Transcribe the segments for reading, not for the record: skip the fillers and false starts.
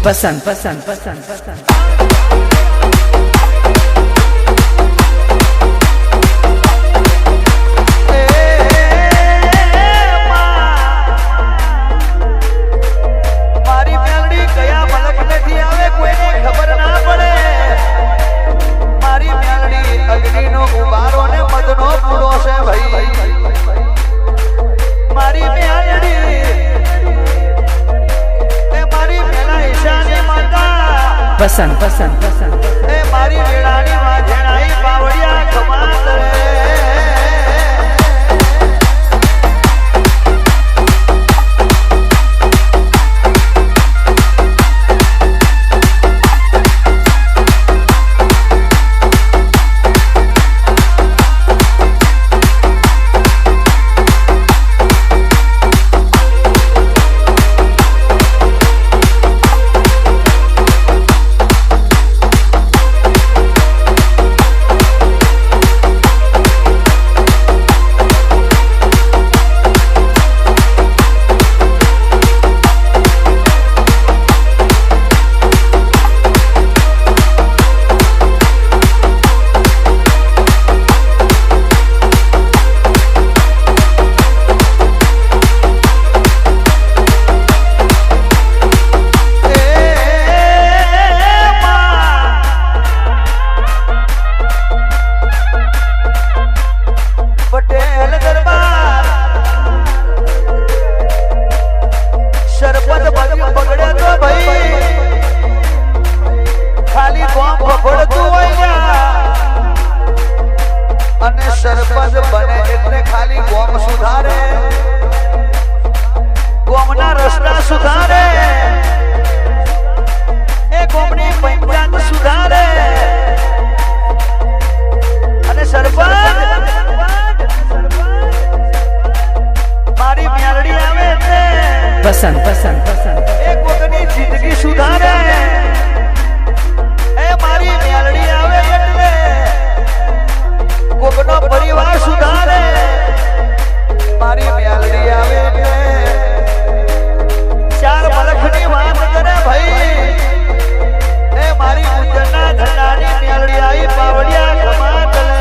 પસંદ પસંદ પસંદ પસંદ પસંદ પસંદ પસંદ એ મારી વેળાની વાજણાઈ પાવડિયા ખમાત રે સરપંચ બને એટલે ખાલી ગોમ સુધારે, ગોમના રસ્તા સુધારે, એ ગોમની પંચાયત સુધારે અને સરપંચ મારી મેલડી આવે એટલે પસંદ પસંદ પસંદ એ કોકની જિંદગી સુધારે, એ મારી મેલડી આવે એટલે કોકનો પરિવાર સુધારે, મારી મેલડી આવે ચાર મલખની વાત કરે ભાઈ, એ મારી ઉજ્જૈનના ધંધાની મેલડી આવી પાવડિયા ખમાત લે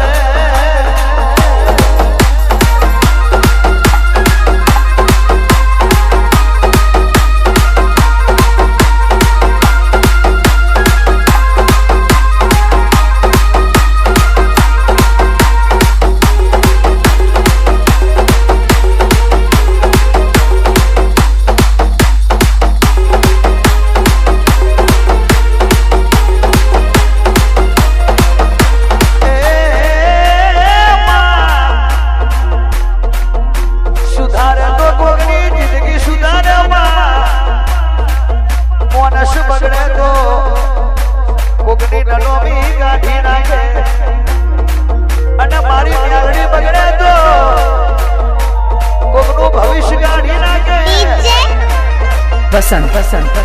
પસંદ પસંદ